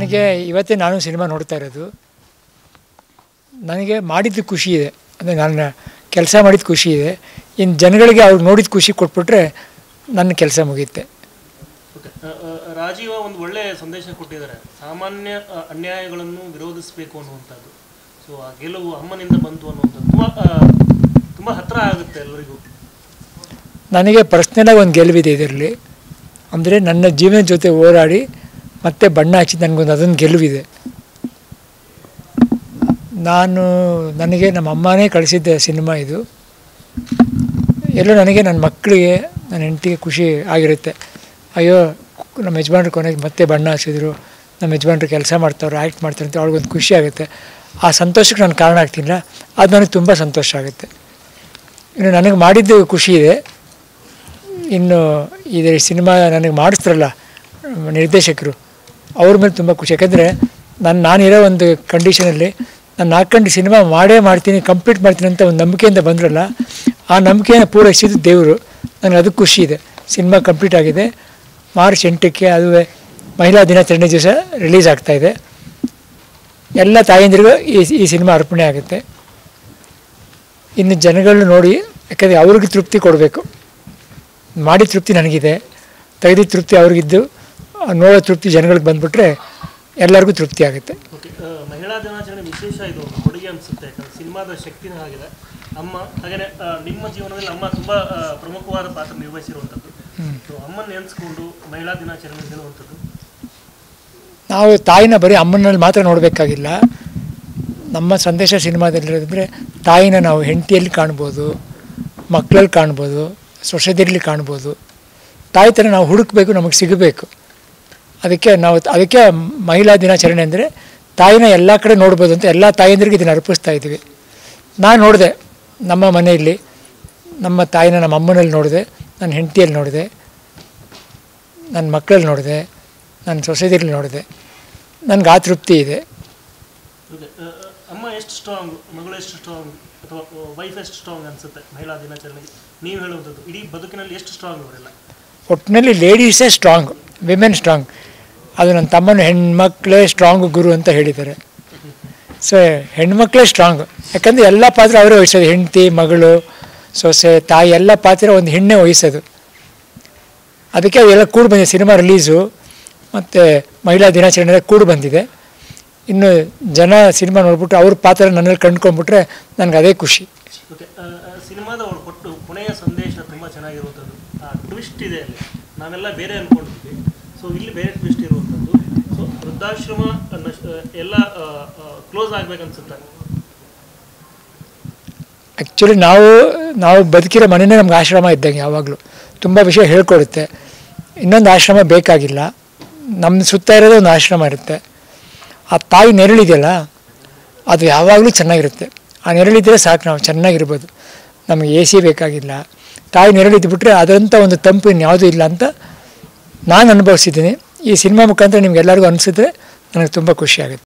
ನನಗೆ ಇವತ್ತೇ ನಾನು ಸಿನಿಮಾ ನೋಡ್ತಾ ಇರೋದು. ನನಗೆ ಮಾಡಿದ್ದು ಖುಷಿ ಇದೆ, ಅಂದರೆ ನಾನು ಕೆಲಸ ಮಾಡಿದ ಖುಷಿ ಇದೆ. ಇನ್ನು ಜನಗಳಿಗೆ ಅವ್ರು ನೋಡಿದ ಖುಷಿ ಕೊಟ್ಬಿಟ್ರೆ ನನ್ನ ಕೆಲಸ ಮುಗಿಯುತ್ತೆ. ರಾಜೀವ ಒಂದು ಒಳ್ಳೆಯ ಸಂದೇಶ ಕೊಟ್ಟಿದ್ದಾರೆ, ಸಾಮಾನ್ಯ ಅನ್ಯಾಯಗಳನ್ನು ವಿರೋಧಿಸಬೇಕು ಅನ್ನುವಂಥದ್ದು. ಸೊ ಆ ಗೆಲುವು ಅಮ್ಮನಿಂದ ಬಂತು ಅನ್ನುವಂಥದ್ದು ತುಂಬ ಹತ್ತಿರ ಆಗುತ್ತೆ ಎಲ್ಲರಿಗೂ. ನನಗೆ ಪರ್ಸ್ನಲಾಗಿ ಒಂದು ಗೆಲುವಿದೆ ಇದರಲ್ಲಿ, ಅಂದರೆ ನನ್ನ ಜೀವನದ ಜೊತೆ ಹೋರಾಡಿ ಮತ್ತೆ ಬಣ್ಣ ಹಚ್ಚಿ ನನಗೊಂದು ಅದೊಂದು ಗೆಲುವಿದೆ. ನನಗೆ ನಮ್ಮ ಅಮ್ಮನೇ ಕಳಿಸಿದ್ದ ಸಿನಿಮಾ ಇದು. ಎಲ್ಲೋ ನನಗೆ ನನ್ನ ಮಕ್ಕಳಿಗೆ ನನ್ನ ಹೆಂಡತಿಗೆ ಖುಷಿ ಆಗಿರುತ್ತೆ. ಅಯ್ಯೋ ನಮ್ಮ ಯಜಮಾನ್ರು ಕೊನೆಗೆ ಮತ್ತೆ ಬಣ್ಣ ಹಚ್ಚಿದ್ರು, ನಮ್ಮ ಯಜಮಾನ್ರು ಕೆಲಸ ಮಾಡ್ತಾವ್ರು, ಆ್ಯಕ್ಟ್ ಮಾಡ್ತಾರೆ ಅಂತ ಅವ್ಳಿಗೊಂದು ಖುಷಿ ಆಗುತ್ತೆ. ಆ ಸಂತೋಷಕ್ಕೆ ನಾನು ಕಾರಣ ಆಗ್ತೀನಿಲ್ಲ, ಅದು ನನಗೆ ತುಂಬ ಸಂತೋಷ ಆಗುತ್ತೆ. ಇನ್ನು ನನಗೆ ಮಾಡಿದ್ದು ಖುಷಿ ಇದೆ. ಇನ್ನು ಇದರ ಸಿನಿಮಾ ನನಗೆ ಮಾಡಿಸ್ತಾರಲ್ಲ ನಿರ್ದೇಶಕರು, ಅವ್ರ ಮೇಲೆ ತುಂಬ ಖುಷಿ. ಯಾಕಂದರೆ ನಾನಿರೋ ಒಂದು ಕಂಡೀಷನಲ್ಲಿ ನಾನು ಹಾಕ್ಕೊಂಡು ಸಿನಿಮಾ ಮಾಡ್ತೀನಿ, ಕಂಪ್ಲೀಟ್ ಮಾಡ್ತೀನಿ ಅಂತ ಒಂದು ನಂಬಿಕೆಯಿಂದ ಬಂದ್ರಲ್ಲ, ಆ ನಂಬಿಕೆಯನ್ನು ಪೂರೈಸಿದ್ದು ದೇವರು. ನನಗೆ ಅದಕ್ಕೆ ಖುಷಿ ಇದೆ. ಸಿನಿಮಾ ಕಂಪ್ಲೀಟ್ ಆಗಿದೆ. ಮಾರ್ಚ್ 8ಕ್ಕೆ ಅದುವೇ ಮಹಿಳಾ ದಿನಾಚರಣೆ ದಿವಸ ರಿಲೀಸ್ ಆಗ್ತಾಯಿದೆ. ಎಲ್ಲ ತಾಯಂದಿರಿಗೂ ಈ ಸಿನಿಮಾ ಅರ್ಪಣೆ ಆಗುತ್ತೆ. ಇನ್ನು ಜನಗಳು ನೋಡಿ, ಯಾಕಂದರೆ ಅವ್ರಿಗೆ ತೃಪ್ತಿ ಕೊಡಬೇಕು. ಮಾಡಿದ ತೃಪ್ತಿ ನನಗಿದೆ, ತೆಗೆದಿದ್ದ ತೃಪ್ತಿ ಅವ್ರಿಗಿದ್ದು, ನೋಡೋ ತೃಪ್ತಿ ಜನಗಳಿಗೆ ಬಂದುಬಿಟ್ರೆ ಎಲ್ಲರಿಗೂ ತೃಪ್ತಿ ಆಗುತ್ತೆ. ಮಹಿಳಾ ದಿನಾಚರಣೆ ವಿಶೇಷ ಇದು ಕೊಡುಗೆ ಅನಿಸುತ್ತೆ, ಯಾಕಂದರೆ ಸಿನಿಮಾದ ಶಕ್ತಿನೇ ಆಗಿದೆ. ಅಮ್ಮ ಹಾಗೆಯೇ ನಿಮ್ಮ ಜೀವನದಲ್ಲಿ ಅಮ್ಮ ತುಂಬ ಪ್ರಮುಖವಾದ ಪಾತ್ರ ನಿರ್ವಹಿಸಿರುವಂಥದ್ದು. ಅಮ್ಮನ ನೆನೆಸ್ಕೊಂಡು ಮಹಿಳಾ ದಿನಾಚರಣೆ ಹೇಳುವಂಥದ್ದು, ನಾವು ತಾಯಿನ ಬರೀ ಅಮ್ಮನಲ್ಲಿ ಮಾತ್ರ ನೋಡಬೇಕಾಗಿಲ್ಲ. ನಮ್ಮ ಸಂದೇಶ ಸಿನಿಮಾದಲ್ಲಿರೋದಂದರೆ ತಾಯಿನ ನಾವು ಹೆಂಡತಿಯಲ್ಲಿ ಕಾಣ್ಬೋದು, ಮಕ್ಕಳಲ್ಲಿ ಕಾಣ್ಬೋದು, ಸೊಸೈಟಿಯಲ್ಲಿ ಕಾಣ್ಬೋದು. ತಾಯಿ ಥರ ನಾವು ಹುಡುಕಬೇಕು, ನಮಗೆ ಸಿಗಬೇಕು. ಅದಕ್ಕೆ ಮಹಿಳಾ ದಿನಾಚರಣೆ ಅಂದರೆ ತಾಯಿನ ಎಲ್ಲ ಕಡೆ ನೋಡ್ಬೋದು ಅಂತ ಎಲ್ಲ ತಾಯಂದ್ರಿಗೆ ಇದನ್ನು ಅರ್ಪಿಸ್ತಾ ಇದ್ದೀವಿ. ನಾನು ನೋಡಿದೆ ನಮ್ಮ ಮನೆಯಲ್ಲಿ ನಮ್ಮ ತಾಯಿನ ನಮ್ಮ ಅಮ್ಮನಲ್ಲಿ ನೋಡಿದೆ, ನನ್ನ ಹೆಂಡತಿಯಲ್ಲಿ ನೋಡಿದೆ, ನನ್ನ ಮಕ್ಕಳಲ್ಲಿ ನೋಡಿದೆ, ನನ್ನ ಸೊಸೈಟಿಯಲ್ಲಿ ನೋಡಿದೆ. ನನಗೆ ಆ ತೃಪ್ತಿ ಇದೆ. ಅಮ್ಮ ಎಷ್ಟು ಸ್ಟ್ರಾಂಗ್, ಮಗಳು ಎಷ್ಟು ಸ್ಟ್ರಾಂಗ್, ಅಥವಾ ವೈಫ್ ಎಷ್ಟು ಸ್ಟ್ರಾಂಗ್ ಅನಿಸುತ್ತೆ ಮಹಿಳಾ ದಿನಾಚರಣೆಗೆ ನೀವು ಹೇಳುವಂಥದ್ದು? ಇಡೀ ಬದುಕಿನಲ್ಲಿ ಎಷ್ಟು ಸ್ಟ್ರಾಂಗ್ ಅವರೆಲ್ಲ? ಒಟ್ಟಿನಲ್ಲಿ ಲೇಡೀಸೇ ಸ್ಟ್ರಾಂಗ್, ವಿಮೆನ್ ಸ್ಟ್ರಾಂಗ್. ಅದು ನನ್ನ ತಮ್ಮನ ಹೆಣ್ಮಕ್ಳೇ ಸ್ಟ್ರಾಂಗ್ ಗುರು ಅಂತ ಹೇಳಿದ್ದಾರೆ. ಸೊ ಹೆಣ್ಮಕ್ಳೇ ಸ್ಟ್ರಾಂಗ್, ಯಾಕಂದರೆ ಎಲ್ಲ ಪಾತ್ರ ಅವರೇ ವಹಿಸೋದು. ಹೆಂಡತಿ, ಮಗಳು, ಸೊಸೆ, ತಾಯಿ ಎಲ್ಲ ಪಾತ್ರ ಒಂದು ಹೆಣ್ಣೆ ವಹಿಸೋದು. ಅದಕ್ಕೆ ಅವೆಲ್ಲ ಕೂಡಿ ಬಂದಿದೆ. ಸಿನಿಮಾ ರಿಲೀಸು ಮತ್ತು ಮಹಿಳಾ ದಿನಾಚರಣೆ ಕೂಡಿ ಬಂದಿದೆ. ಇನ್ನು ಜನ ಸಿನಿಮಾ ನೋಡ್ಬಿಟ್ಟು ಅವ್ರ ಪಾತ್ರ ನನ್ನಲ್ಲಿ ಕಂಡ್ಕೊಂಡ್ಬಿಟ್ರೆ ನನಗೆ ಅದೇ ಖುಷಿ. ಓಕೆ, ಸಿನಿಮಾದ ಕೊಟ್ಟು ಕೊನೆಯ ಸಂದೇಶ ತುಂಬ ಚೆನ್ನಾಗಿರುವಂಥದ್ದು. ಆ ಟ್ವಿಸ್ಟ್ ಇದೆ ಅಲ್ಲಿ, ನಾವೆಲ್ಲ ಬೇರೆ ಅಂದ್ಕೊಂಡಿದ್ವಿ. ಸೊ ಇಲ್ಲಿ ಬೇರೆ ಟ್ವಿಸ್ಟ್ ಇರುವಂಥದ್ದು. ಸೊ ವೃದ್ಧಾಶ್ರಮ ಎಲ್ಲ ಕ್ಲೋಸ್ ಆಗ್ಬೇಕನ್ಸುತ್ತೆ. ಆ್ಯಕ್ಚುಲಿ ನಾವು ಬದುಕಿರೋ ಮನೆಯೇ ನಮ್ಗೆ ಆಶ್ರಮ ಇದ್ದಂಗೆ. ಯಾವಾಗಲೂ ತುಂಬ ವಿಷಯ ಹೇಳ್ಕೊಡುತ್ತೆ. ಇನ್ನೊಂದು ಆಶ್ರಮ ಬೇಕಾಗಿಲ್ಲ, ನಮ್ಮ ಸುತ್ತ ಇರೋದೇ ಒಂದು ಆಶ್ರಮ ಇರುತ್ತೆ. ಆ ತಾಯಿ ನೆರಳಿದೆಯಲ್ಲ, ಅದು ಯಾವಾಗಲೂ ಚೆನ್ನಾಗಿರುತ್ತೆ. ಆ ನೆರಳಿದ್ದರೆ ಸಾಕು, ನಾವು ಚೆನ್ನಾಗಿರ್ಬೋದು. ನಮಗೆ AC ಬೇಕಾಗಿಲ್ಲ. ತಾಯಿ ನೆರಳಿದ್ಬಿಟ್ರೆ ಅದರಂಥ ಒಂದು ತಂಪು ಇನ್ಯಾವುದೂ ಇಲ್ಲ ಅಂತ ನಾನು ಅನುಭವಿಸಿದ್ದೀನಿ. ಈ ಸಿನಿಮಾ ಮುಖಾಂತರ ನಿಮ್ಗೆಲ್ಲರಿಗೂ ಅನಿಸಿದ್ರೆ ನನಗೆ ತುಂಬ ಖುಷಿ ಆಗುತ್ತೆ.